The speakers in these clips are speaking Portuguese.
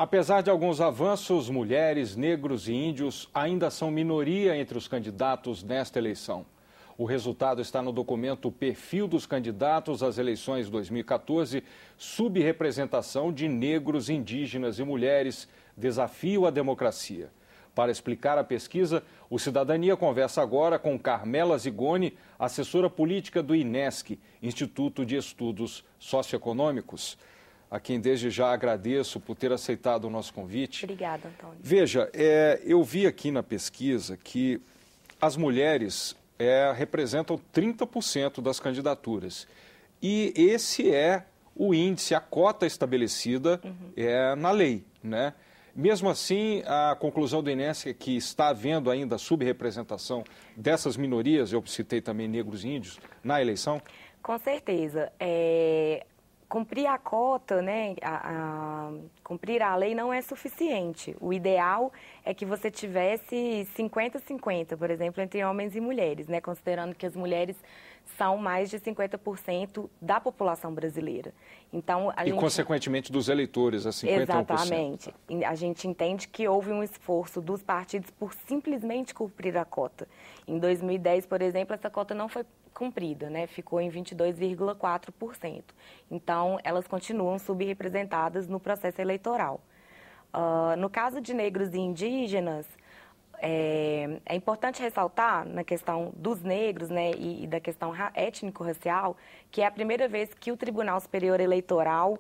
Apesar de alguns avanços, mulheres, negros e índios ainda são minoria entre os candidatos nesta eleição. O resultado está no documento Perfil dos Candidatos às Eleições 2014, Subrepresentação de Negros, Indígenas e Mulheres, Desafio à Democracia. Para explicar a pesquisa, o Cidadania conversa agora com Carmela Zigoni, assessora política do INESC, Instituto de Estudos Socioeconômicos, a quem desde já agradeço por ter aceitado o nosso convite. Obrigada, Antônio. Veja, eu vi aqui na pesquisa que as mulheres representam 30% das candidaturas. E esse é o índice, a cota estabelecida na lei, né? Mesmo assim, a conclusão do INESC é que está havendo ainda subrepresentação dessas minorias, eu citei também negros e índios, na eleição? Com certeza. Cumprir a cota, né, cumprir a lei não é suficiente. O ideal é que você tivesse 50-50, por exemplo, entre homens e mulheres, né, considerando que as mulheres são mais de 50% da população brasileira. Então, consequentemente, dos eleitores, a 51%. Exatamente. A gente entende que houve um esforço dos partidos por simplesmente cumprir a cota. Em 2010, por exemplo, essa cota não foi cumprida, né? Ficou em 22,4%. Então, elas continuam subrepresentadas no processo eleitoral. No caso de negros e indígenas, é importante ressaltar, na questão dos negros, né, e da questão étnico-racial, que é a primeira vez que o Tribunal Superior Eleitoral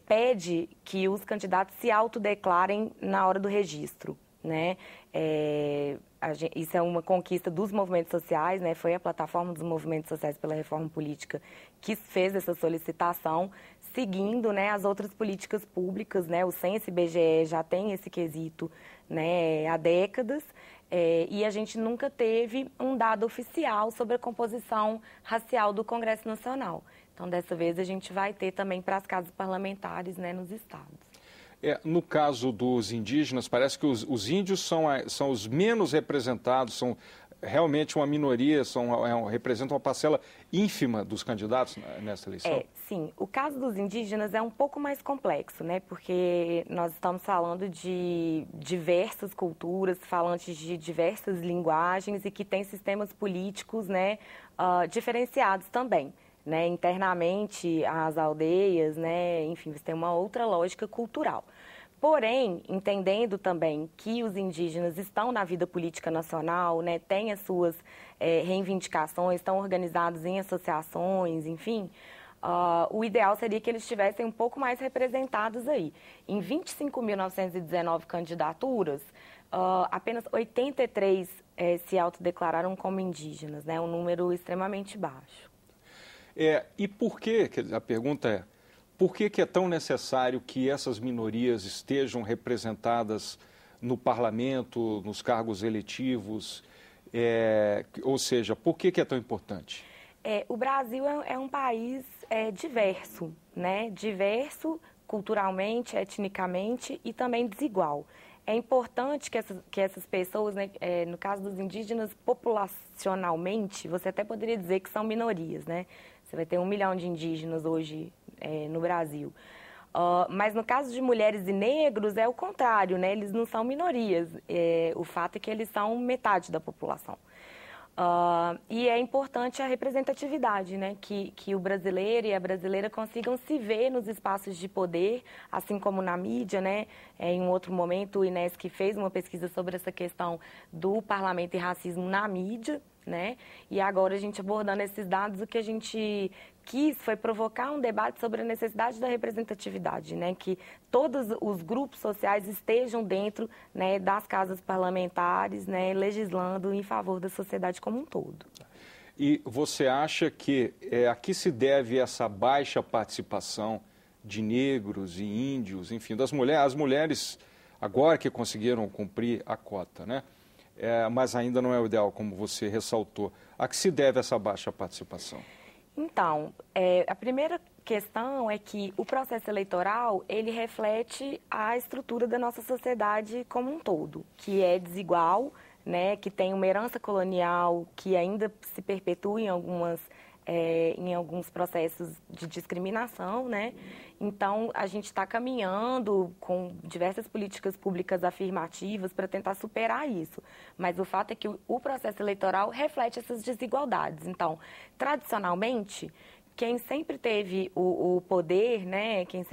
pede que os candidatos se autodeclarem na hora do registro, né? Isso é uma conquista dos movimentos sociais, né? Foi a plataforma dos movimentos sociais pela reforma política que fez essa solicitação, seguindo, né, as outras políticas públicas, né? O Censo e IBGE já tem esse quesito, né, há décadas, e a gente nunca teve um dado oficial sobre a composição racial do Congresso Nacional. Então, dessa vez, a gente vai ter também para as casas parlamentares, né, nos estados. No caso dos indígenas, parece que os índios são os menos representados, são realmente uma minoria, representam uma parcela ínfima dos candidatos nessa eleição? Sim. O caso dos indígenas é um pouco mais complexo, né? Porque nós estamos falando de diversas culturas, falantes de diversas linguagens e que têm sistemas políticos, né, diferenciados também. Né, internamente, as aldeias, né, enfim, você tem uma outra lógica cultural. Porém, entendendo também que os indígenas estão na vida política nacional, né, têm as suas reivindicações, estão organizados em associações, enfim, o ideal seria que eles estivessem um pouco mais representados aí. Em 25.919 candidaturas, apenas 83 se autodeclararam como indígenas, né, um número extremamente baixo. E por que, a pergunta é, por que é tão necessário que essas minorias estejam representadas no parlamento, nos cargos eletivos? Ou seja, por que é tão importante? O Brasil é um país diverso, né? Diverso culturalmente, etnicamente e também desigual. É importante que essas pessoas, né, no caso dos indígenas, populacionalmente, você até poderia dizer que são minorias, né? Você vai ter 1 milhão de indígenas hoje no Brasil. Mas no caso de mulheres e negros é o contrário, né? Eles não são minorias. O fato é que eles são metade da população. E é importante a representatividade, né? Que o brasileiro e a brasileira consigam se ver nos espaços de poder, assim como na mídia, né? Em um outro momento, o INESC fez uma pesquisa sobre essa questão do parlamento e racismo na mídia, né? E agora a gente abordando esses dados, o que a gente quis foi provocar um debate sobre a necessidade da representatividade, né? Que todos os grupos sociais estejam dentro, né, das casas parlamentares, né, legislando em favor da sociedade como um todo. E você acha que a que se deve essa baixa participação de negros e índios, enfim, das mulheres, as mulheres agora que conseguiram cumprir a cota, né? Mas ainda não é o ideal, como você ressaltou. A que se deve essa baixa participação? Então, a primeira questão é que o processo eleitoral, ele reflete a estrutura da nossa sociedade como um todo, que é desigual, né, que tem uma herança colonial que ainda se perpetua em algumas em alguns processos de discriminação, né? Então, a gente está caminhando com diversas políticas públicas afirmativas para tentar superar isso. Mas o fato é que o processo eleitoral reflete essas desigualdades. Então, tradicionalmente, quem sempre teve o poder, né, quem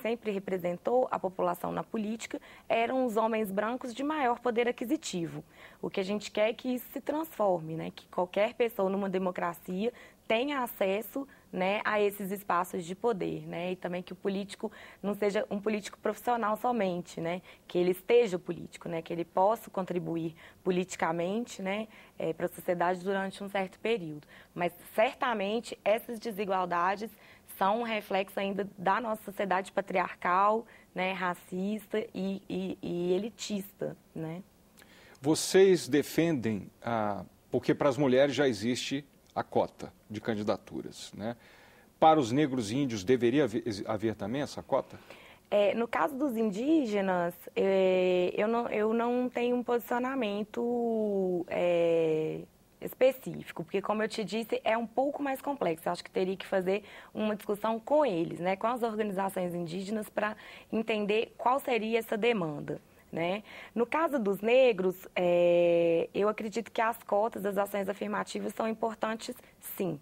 sempre representou a população na política, eram os homens brancos de maior poder aquisitivo. O que a gente quer é que isso se transforme, né, que qualquer pessoa numa democracia tenha acesso, né, a esses espaços de poder, né, e também que o político não seja um político profissional somente, né, que ele esteja político, né, que ele possa contribuir politicamente, né, para a sociedade durante um certo período. Mas certamente essas desigualdades são um reflexo ainda da nossa sociedade patriarcal, né, racista e elitista, né. Vocês defendem, porque para as mulheres já existe a cota de candidaturas, né? Para os negros e índios deveria haver também essa cota? No caso dos indígenas, eu não tenho um posicionamento específico, porque, como eu te disse, é um pouco mais complexo. Eu acho que teria que fazer uma discussão com eles, né, com as organizações indígenas, para entender qual seria essa demanda, né? No caso dos negros, eu acredito que as cotas, as ações afirmativas são importantes, sim.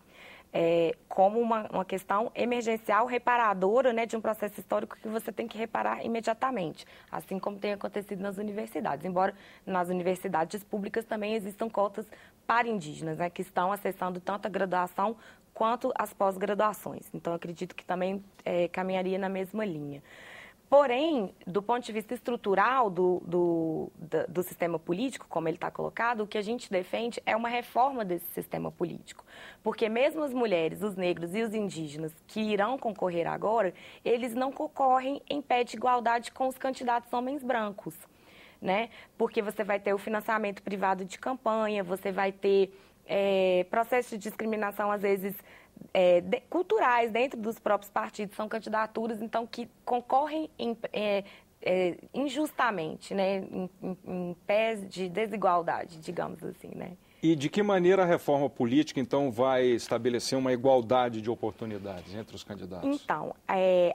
Como uma questão emergencial, reparadora, né, de um processo histórico que você tem que reparar imediatamente, assim como tem acontecido nas universidades. Embora nas universidades públicas também existam cotas para indígenas, né, que estão acessando tanto a graduação quanto as pós-graduações. Então, acredito que também caminharia na mesma linha. Porém, do ponto de vista estrutural do sistema político, como ele está colocado, o que a gente defende é uma reforma desse sistema político. Porque mesmo as mulheres, os negros e os indígenas que irão concorrer agora, eles não concorrem em pé de igualdade com os candidatos homens brancos, né? Porque você vai ter o financiamento privado de campanha, você vai ter processos de discriminação, às vezes, culturais dentro dos próprios partidos, são candidaturas, então, que concorrem injustamente, né, em pés de desigualdade, digamos assim, né. E de que maneira a reforma política, então, vai estabelecer uma igualdade de oportunidades entre os candidatos? Então,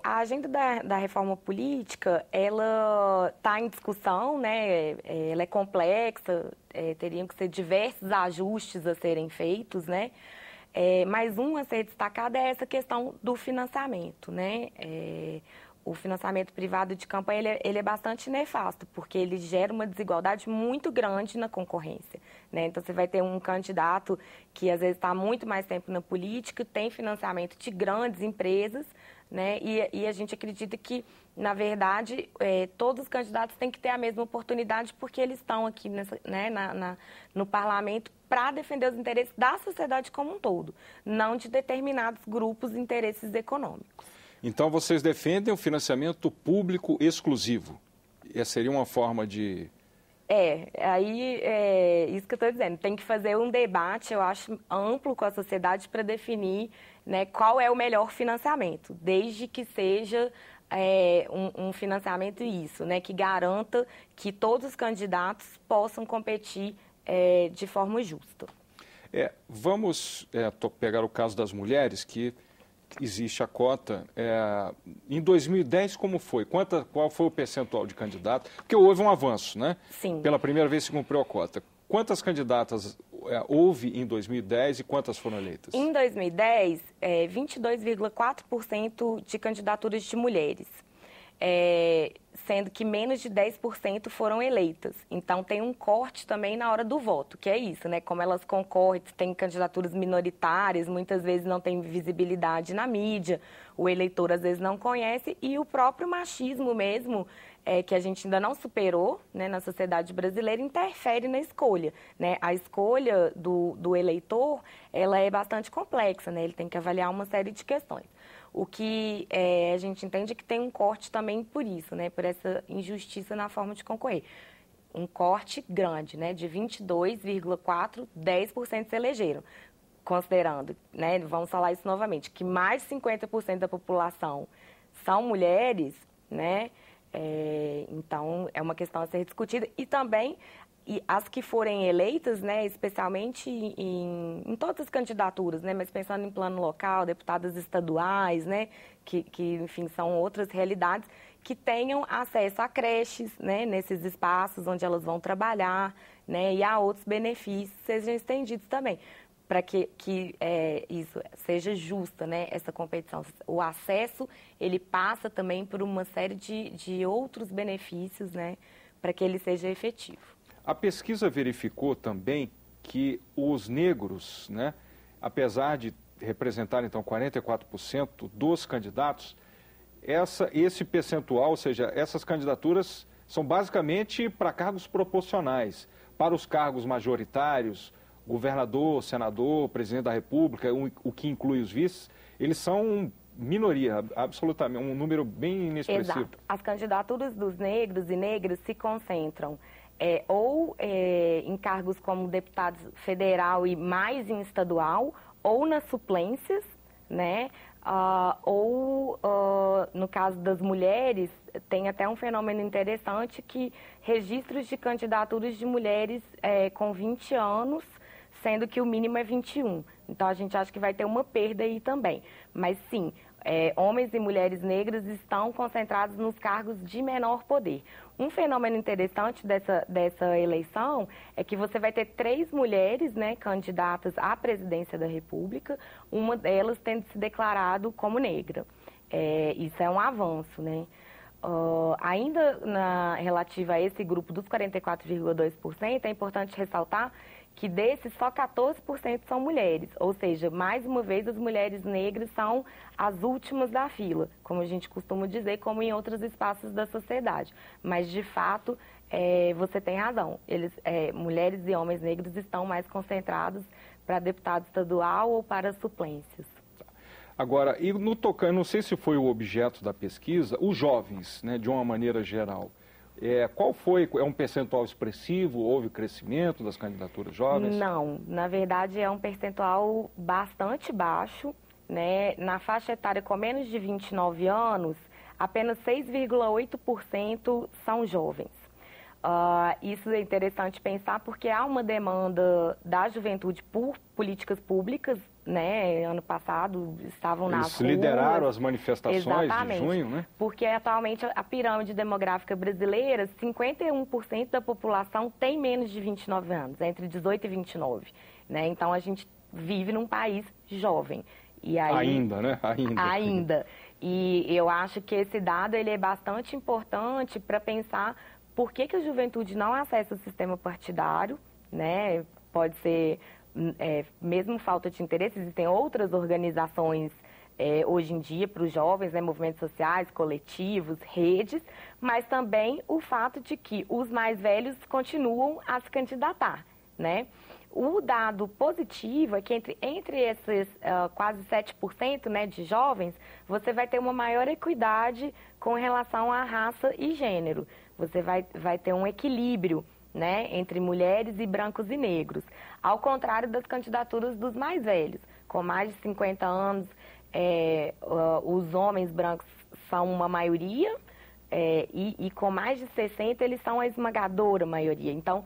a agenda da reforma política, ela está em discussão, né, ela é complexa, teriam que ser diversos ajustes a serem feitos, né. Mas um a ser destacado é essa questão do financiamento, né? O financiamento privado de campanha ele é bastante nefasto, porque ele gera uma desigualdade muito grande na concorrência, né? Então, você vai ter um candidato que, às vezes, está muito mais tempo na política, tem financiamento de grandes empresas, né? E a gente acredita que, na verdade, todos os candidatos têm que ter a mesma oportunidade, porque eles estão aqui no parlamento para defender os interesses da sociedade como um todo, não de determinados grupos de interesses econômicos. Então, vocês defendem o financiamento público exclusivo. Essa seria uma forma de... Isso que eu estou dizendo. Tem que fazer um debate, eu acho, amplo com a sociedade para definir, né, qual é o melhor financiamento, desde que seja um financiamento né, que garanta que todos os candidatos possam competir de forma justa. Vamos pegar o caso das mulheres, que existe a cota. Em 2010, como foi? Qual foi o percentual de candidatos? Porque houve um avanço, né? Sim. Pela primeira vez se cumpriu a cota. Quantas candidatas houve em 2010 e quantas foram eleitas? Em 2010, 22,4% de candidaturas de mulheres, sendo que menos de 10% foram eleitas. Então, tem um corte também na hora do voto, que é isso, né? Como elas concorrem, tem candidaturas minoritárias, muitas vezes não tem visibilidade na mídia, o eleitor às vezes não conhece, e o próprio machismo mesmo, que a gente ainda não superou, né, na sociedade brasileira, interfere na escolha, né? A escolha do eleitor, ela é bastante complexa, né? Ele tem que avaliar uma série de questões. O que a gente entende é que tem um corte também por isso, né? Por essa injustiça na forma de concorrer. Um corte grande, né? De 22,4%, 10% se elegeram. Considerando, né? Vamos falar isso novamente, que mais de 50% da população são mulheres, né? Então, é uma questão a ser discutida. E também e as que forem eleitas, né, especialmente em todas as candidaturas, né, mas pensando em plano local, deputadas estaduais, né, que enfim, são outras realidades, que tenham acesso a creches, né, nesses espaços onde elas vão trabalhar, né, e a outros benefícios sejam estendidos também, para que isso seja justa, né, essa competição. O acesso, ele passa também por uma série de outros benefícios, né, para que ele seja efetivo. A pesquisa verificou também que os negros, né, apesar de representar, então, 44% dos candidatos, esse percentual, ou seja, essas candidaturas são basicamente para cargos proporcionais. Para os cargos majoritários, governador, senador, presidente da República, o que inclui os vices, eles são minoria, absolutamente, um número bem inexpressivo. Exato. As candidaturas dos negros e negras se concentram em cargos como deputado federal e mais em estadual, ou nas suplências, né? No caso das mulheres, tem até um fenômeno interessante que registros de candidaturas de mulheres com 20 anos, sendo que o mínimo é 21. Então, a gente acha que vai ter uma perda aí também. Mas, sim, homens e mulheres negras estão concentrados nos cargos de menor poder. Um fenômeno interessante dessa eleição é que você vai ter 3 mulheres, né, candidatas à presidência da República, uma delas tendo se declarado como negra. Isso é um avanço, né? Ainda relativa a esse grupo dos 44,2%, é importante ressaltar que desses só 14% são mulheres, ou seja, mais uma vez as mulheres negras são as últimas da fila, como a gente costuma dizer, como em outros espaços da sociedade. Mas, de fato, você tem razão, mulheres e homens negros estão mais concentrados para deputado estadual ou para suplências. Agora, e no tocante, não sei se foi o objeto da pesquisa, os jovens, né, de uma maneira geral, qual foi? É um percentual expressivo? Houve crescimento das candidaturas jovens? Não, na verdade é um percentual bastante baixo, né? Na faixa etária com menos de 29 anos, apenas 6,8% são jovens. Isso é interessante pensar porque há uma demanda da juventude por políticas públicas, né? Ano passado estavam nas ruas. Eles lideraram as manifestações. Exatamente, de junho, né? Porque atualmente a pirâmide demográfica brasileira, 51% da população tem menos de 29 anos, entre 18 e 29, né? Então a gente vive num país jovem. E aí, ainda, né? Ainda. E eu acho que esse dado ele é bastante importante para pensar por que a juventude não acessa o sistema partidário, né? Pode ser mesmo falta de interesse, existem outras organizações hoje em dia para os jovens, né? Movimentos sociais, coletivos, redes, mas também o fato de que os mais velhos continuam a se candidatar, né? O dado positivo é que entre esses quase 7%, né, de jovens, você vai ter uma maior equidade com relação à raça e gênero. Você vai ter um equilíbrio, né, entre mulheres e brancos e negros. Ao contrário das candidaturas dos mais velhos, com mais de 50 anos, os homens brancos são uma maioria, e com mais de 60 eles são a esmagadora maioria. Então,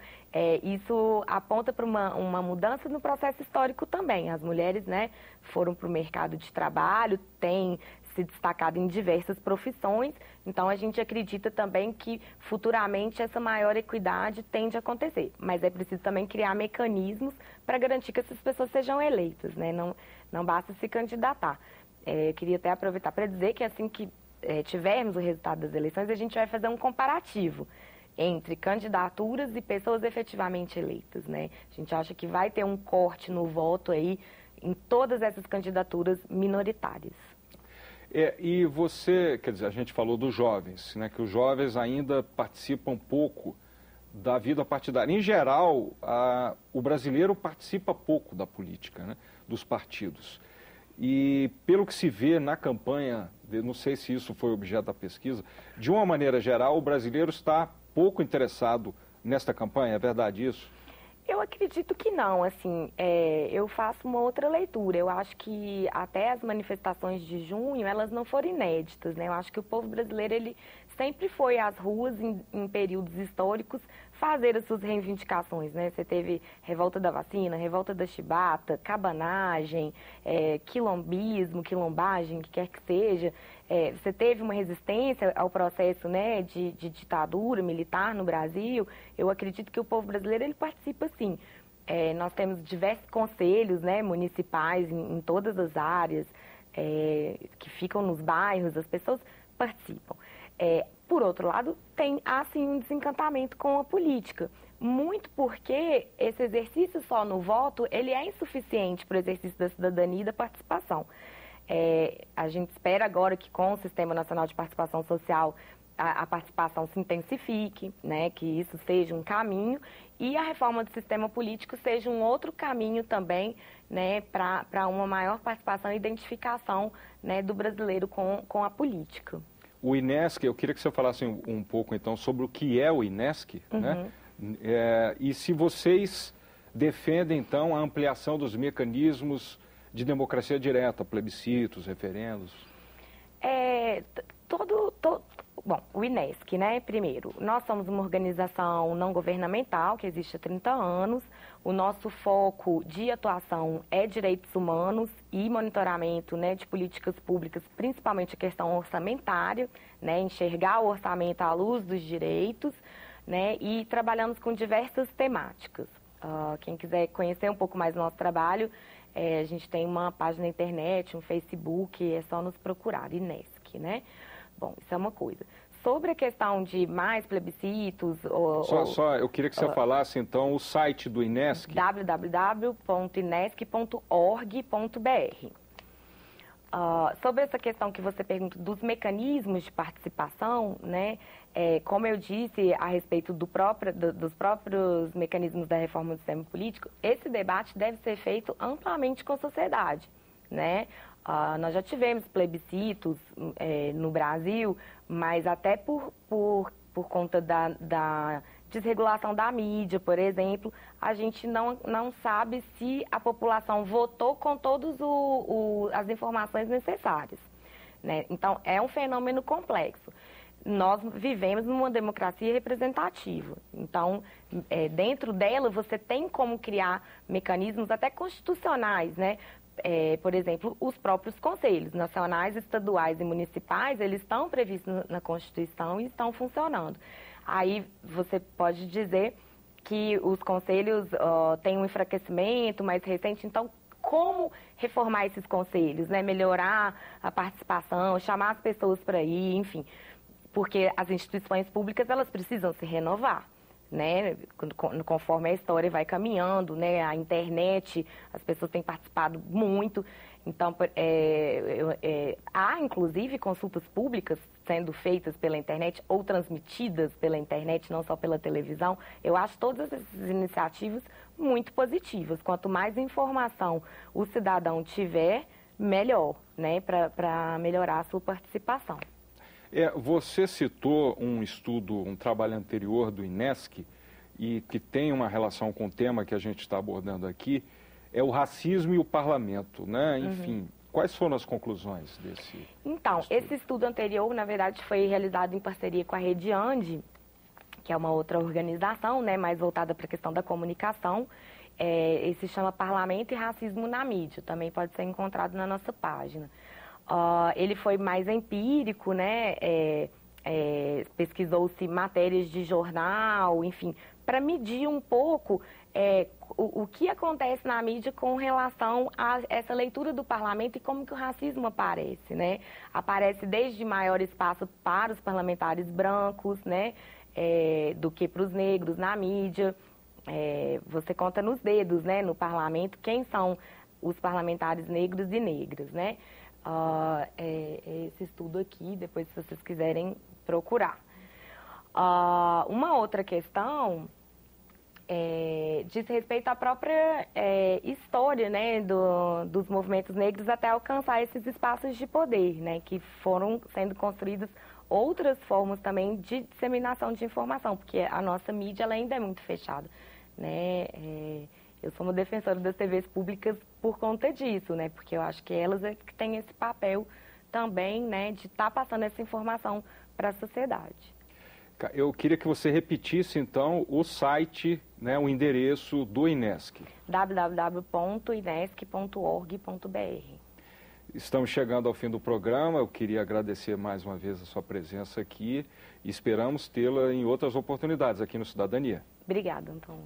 isso aponta para uma mudança no processo histórico também. As mulheres, né, foram para o mercado de trabalho, têm se destacado em diversas profissões, então a gente acredita também que futuramente essa maior equidade tende a acontecer, mas é preciso também criar mecanismos para garantir que essas pessoas sejam eleitas, né? Não basta se candidatar. Queria até aproveitar para dizer que assim que tivermos o resultado das eleições, a gente vai fazer um comparativo entre candidaturas e pessoas efetivamente eleitas, né? A gente acha que vai ter um corte no voto aí em todas essas candidaturas minoritárias. E você, quer dizer, a gente falou dos jovens, né, que os jovens ainda participam pouco da vida partidária. Em geral, o brasileiro participa pouco da política, né, dos partidos. E pelo que se vê na campanha, não sei se isso foi objeto da pesquisa, de uma maneira geral, o brasileiro está pouco interessado nesta campanha, é verdade isso? Eu acredito que não, assim, eu faço uma outra leitura. Eu acho que até as manifestações de junho, elas não foram inéditas, né? Eu acho que o povo brasileiro, ele sempre foi às ruas em períodos históricos fazer as suas reivindicações, né? Você teve revolta da vacina, revolta da chibata, cabanagem, quilombismo, quilombagem, o que quer que seja. Você teve uma resistência ao processo, né, de ditadura militar no Brasil. Eu acredito que o povo brasileiro ele participa sim. Nós temos diversos conselhos, né, municipais em todas as áreas, que ficam nos bairros, as pessoas participam. Por outro lado, há sim um desencantamento com a política, muito porque esse exercício só no voto, ele é insuficiente para o exercício da cidadania e da participação. A gente espera agora que com o Sistema Nacional de Participação Social a participação se intensifique, né, que isso seja um caminho e a reforma do sistema político seja um outro caminho também, né, para uma maior participação e identificação, né, do brasileiro com a política. O INESC, eu queria que você falasse um pouco então sobre o que é o INESC, né? E se vocês defendem então a ampliação dos mecanismos de democracia direta, plebiscitos, referendos. Bom, o INESC, né, primeiro, nós somos uma organização não governamental que existe há 30 anos. O nosso foco de atuação é direitos humanos e monitoramento, né, de políticas públicas, principalmente a questão orçamentária, né, enxergar o orçamento à luz dos direitos, né, e trabalhamos com diversas temáticas. Quem quiser conhecer um pouco mais do nosso trabalho, a gente tem uma página na internet, um Facebook, é só nos procurar, INESC, né? Bom, isso é uma coisa. Sobre a questão de mais plebiscitos... eu queria que você falasse, então, o site do INESC. www.inesc.org.br. Sobre essa questão que você pergunta dos mecanismos de participação, né? Como eu disse a respeito dos próprios mecanismos da reforma do sistema político, esse debate deve ser feito amplamente com a sociedade, né? Nós já tivemos plebiscitos no Brasil, mas até por conta da desregulação da mídia, por exemplo, a gente não sabe se a população votou com todas as informações necessárias, né? Então, é um fenômeno complexo. Nós vivemos numa democracia representativa. Então, dentro dela, você tem como criar mecanismos até constitucionais, né? Por exemplo, os próprios conselhos nacionais, estaduais e municipais, eles estão previstos na Constituição e estão funcionando. Aí você pode dizer que os conselhos têm um enfraquecimento mais recente, então como reformar esses conselhos, né? Melhorar a participação, chamar as pessoas para ir, enfim, porque as instituições públicas elas precisam se renovar, né? Conforme a história vai caminhando, né? A internet, as pessoas têm participado muito. Então, há, inclusive, consultas públicas sendo feitas pela internet ou transmitidas pela internet, não só pela televisão. Eu acho todas essas iniciativas muito positivas. Quanto mais informação o cidadão tiver, melhor, né? Para melhorar a sua participação. Você citou um estudo, um trabalho anterior do INESC, e que tem uma relação com o tema que a gente está abordando aqui, é o racismo e o parlamento, né? Enfim, quais foram as conclusões desse Então, estudo? Esse estudo anterior, na verdade, foi realizado em parceria com a Rede Andi, que é uma outra organização, né, mais voltada para a questão da comunicação. Ele se chama Parlamento e Racismo na Mídia, também pode ser encontrado na nossa página. Ele foi mais empírico, né? Pesquisou-se matérias de jornal, enfim, para medir um pouco o que acontece na mídia com relação a essa leitura do parlamento e como que o racismo aparece, né? Aparece desde maior espaço para os parlamentares brancos, né? Do que para os negros na mídia. Você conta nos dedos, né? No parlamento, quem são os parlamentares negros e negras, né? Esse estudo aqui, depois se vocês quiserem procurar. Uma outra questão diz respeito à própria história, né, dos movimentos negros até alcançar esses espaços de poder, né, que foram sendo construídas outras formas também de disseminação de informação, porque a nossa mídia ela ainda é muito fechada, né? Eu sou uma defensora das TVs públicas por conta disso, né? Porque eu acho que elas que têm esse papel também, né, de estar passando essa informação para a sociedade. Eu queria que você repetisse, então, o site, né, o endereço do INESC. www.inesc.org.br. Estamos chegando ao fim do programa. Eu queria agradecer mais uma vez a sua presença aqui e esperamos tê-la em outras oportunidades aqui no Cidadania. Obrigada, Antônio.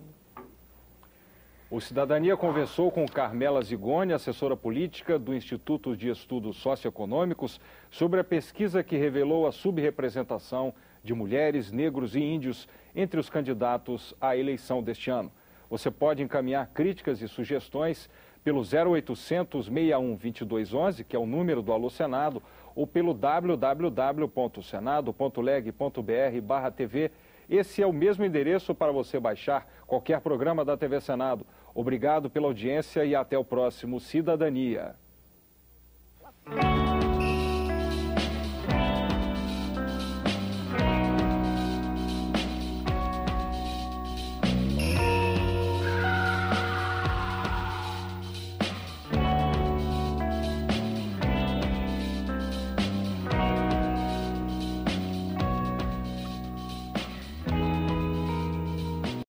O Cidadania conversou com Carmela Zigoni, assessora política do Instituto de Estudos Socioeconômicos, sobre a pesquisa que revelou a subrepresentação de mulheres, negros e índios entre os candidatos à eleição deste ano. Você pode encaminhar críticas e sugestões pelo 0800 61 2211, que é o número do Alô Senado, ou pelo www.senado.leg.br/TV. Esse é o mesmo endereço para você baixar qualquer programa da TV Senado. Obrigado pela audiência e até o próximo Cidadania.